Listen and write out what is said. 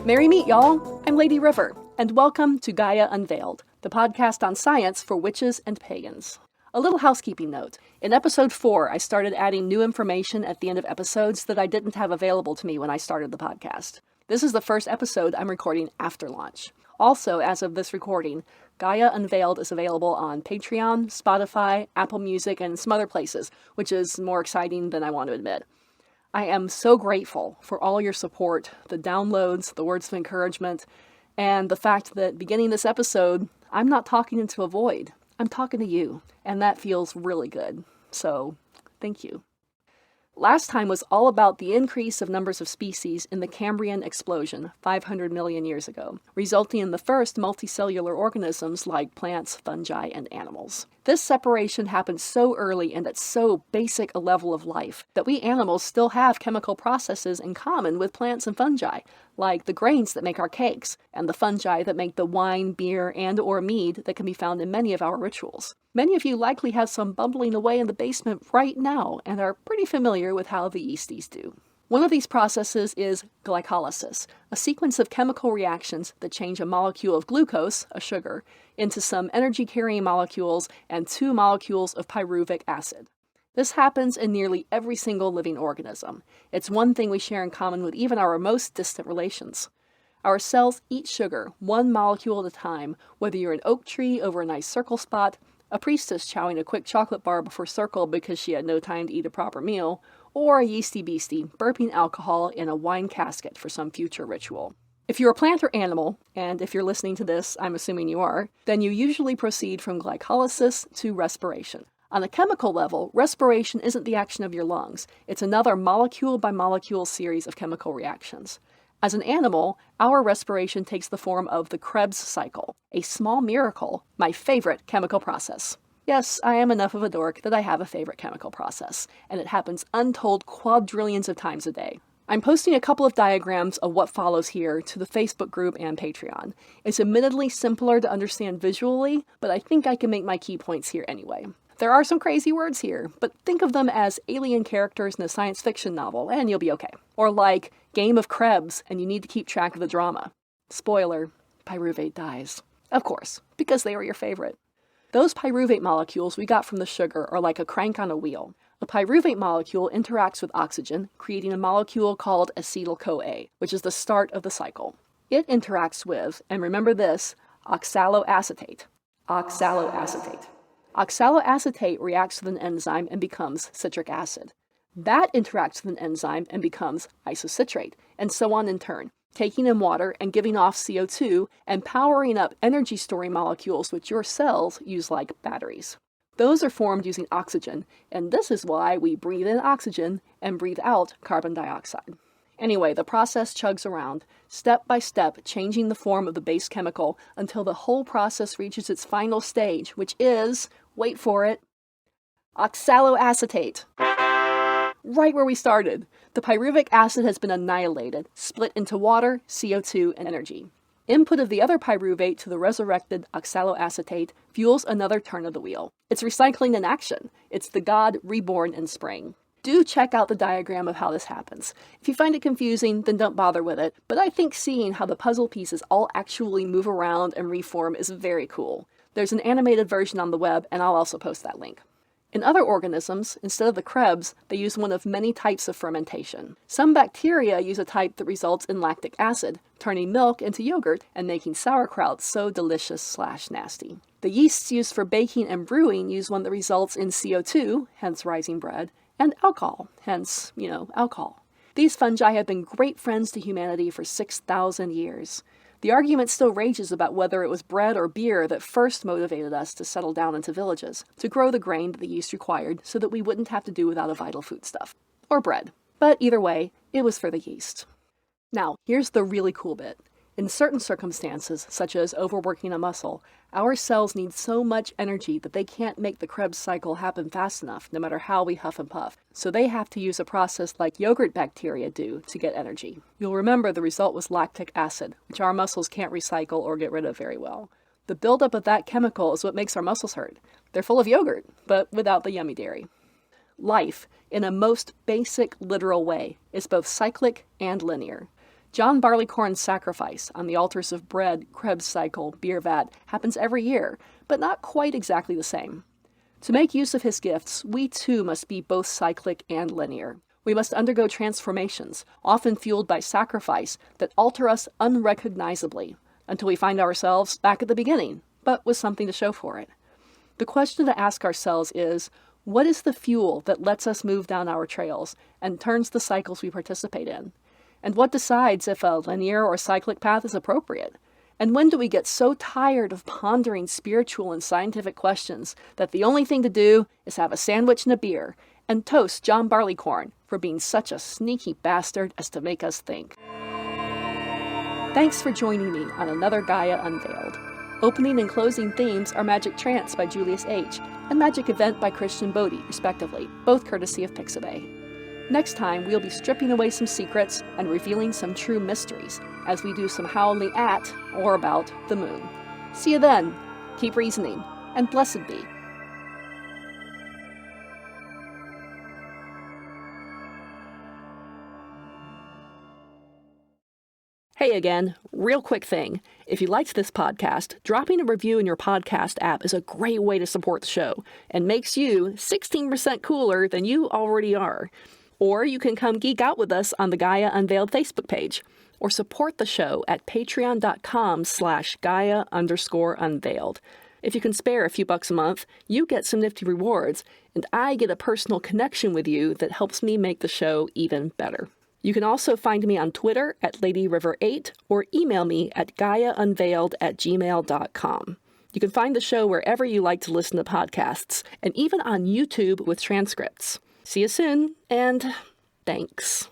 Merry meet, y'all! I'm Lady River, and welcome to Gaia Unveiled, the podcast on science for witches and pagans. A little housekeeping note. In episode 4, I started adding new information at the end of episodes that I didn't have available to me when I started the podcast. This is the first episode I'm recording after launch. Also, as of this recording, Gaia Unveiled is available on Patreon, Spotify, Apple Music, and some other places, which is more exciting than I want to admit. I am so grateful for all your support, the downloads, the words of encouragement, and the fact that beginning this episode, I'm not talking into a void. I'm talking to you, and that feels really good. So, thank you. Last time was all about the increase of numbers of species in the Cambrian explosion 500 million years ago, resulting in the first multicellular organisms like plants, fungi, and animals. This separation happened so early and at so basic a level of life that we animals still have chemical processes in common with plants and fungi, like the grains that make our cakes, and the fungi that make the wine, beer, and/or mead that can be found in many of our rituals. Many of you likely have some bubbling away in the basement right now and are pretty familiar with how the yeasties do. One of these processes is glycolysis, a sequence of chemical reactions that change a molecule of glucose, a sugar, into some energy-carrying molecules and 2 molecules of pyruvic acid. This happens in nearly every single living organism. It's one thing we share in common with even our most distant relations. Our cells eat sugar, 1 molecule at a time, whether you're an oak tree over a nice circle spot, a priestess chowing a quick chocolate bar before circle because she had no time to eat a proper meal, or a yeasty beastie burping alcohol in a wine casket for some future ritual. If you're a plant or animal, and if you're listening to this, I'm assuming you are, then you usually proceed from glycolysis to respiration. On a chemical level, respiration isn't the action of your lungs. It's another molecule-by-molecule series of chemical reactions. As an animal, our respiration takes the form of the Krebs cycle, a small miracle, my favorite chemical process. Yes, I am enough of a dork that I have a favorite chemical process, and it happens untold quadrillions of times a day. I'm posting a couple of diagrams of what follows here to the Facebook group and Patreon. It's admittedly simpler to understand visually, but I think I can make my key points here anyway. There are some crazy words here, but think of them as alien characters in a science fiction novel, and you'll be okay. Or like Game of Krebs, and you need to keep track of the drama. Spoiler, pyruvate dies. Of course, because they were your favorite. Those pyruvate molecules we got from the sugar are like a crank on a wheel. A pyruvate molecule interacts with oxygen, creating a molecule called acetyl-CoA, which is the start of the cycle. It interacts with, and remember this, oxaloacetate. Oxaloacetate. Oxaloacetate reacts with an enzyme and becomes citric acid. That interacts with an enzyme and becomes isocitrate, and so on in turn, taking in water and giving off CO2 and powering up energy-storing molecules which your cells use like batteries. Those are formed using oxygen, and this is why we breathe in oxygen and breathe out carbon dioxide. Anyway, the process chugs around, step by step, changing the form of the base chemical until the whole process reaches its final stage, which is, wait for it, oxaloacetate. Right where we started. The pyruvic acid has been annihilated, split into water, CO2, and energy. Input of the other pyruvate to the resurrected oxaloacetate fuels another turn of the wheel. It's recycling in action. It's the god reborn in spring. Do check out the diagram of how this happens. If you find it confusing, then don't bother with it, but I think seeing how the puzzle pieces all actually move around and reform is very cool. There's an animated version on the web, and I'll also post that link. In other organisms, instead of the Krebs, they use one of many types of fermentation. Some bacteria use a type that results in lactic acid, turning milk into yogurt and making sauerkraut so delicious/nasty. The yeasts used for baking and brewing use one that results in CO2, hence rising bread, and alcohol, hence, alcohol. These fungi have been great friends to humanity for 6,000 years. The argument still rages about whether it was bread or beer that first motivated us to settle down into villages, to grow the grain that the yeast required so that we wouldn't have to do without a vital foodstuff. Or bread. But either way, it was for the yeast. Now, here's the really cool bit. In certain circumstances, such as overworking a muscle, our cells need so much energy that they can't make the Krebs cycle happen fast enough, no matter how we huff and puff. So they have to use a process like yogurt bacteria do to get energy. You'll remember the result was lactic acid, which our muscles can't recycle or get rid of very well. The buildup of that chemical is what makes our muscles hurt. They're full of yogurt, but without the yummy dairy. Life, in a most basic, literal way, is both cyclic and linear. John Barleycorn's sacrifice on the altars of bread, Krebs cycle, beer vat happens every year, but not quite exactly the same. To make use of his gifts, we too must be both cyclic and linear. We must undergo transformations, often fueled by sacrifice, that alter us unrecognizably, until we find ourselves back at the beginning, but with something to show for it. The question to ask ourselves is, what is the fuel that lets us move down our trails and turns the cycles we participate in? And what decides if a linear or cyclic path is appropriate? And when do we get so tired of pondering spiritual and scientific questions that the only thing to do is have a sandwich and a beer and toast John Barleycorn for being such a sneaky bastard as to make us think? Thanks for joining me on another Gaia Unveiled. Opening and closing themes are Magic Trance by Julius H. and Magic Event by Christian Bodie, respectively, both courtesy of Pixabay. Next time, we'll be stripping away some secrets and revealing some true mysteries as we do some howling at or about the moon. See you then. Keep reasoning, and blessed be. Hey again, real quick thing. If you liked this podcast, dropping a review in your podcast app is a great way to support the show and makes you 16% cooler than you already are. Or you can come geek out with us on the Gaia Unveiled Facebook page, or support the show at patreon.com/Gaia_Unveiled. If you can spare a few bucks a month, you get some nifty rewards, and I get a personal connection with you that helps me make the show even better. You can also find me on Twitter at LadyRiver8 or email me at GaiaUnveiled@gmail.com. You can find the show wherever you like to listen to podcasts, and even on YouTube with transcripts. See you soon, and thanks.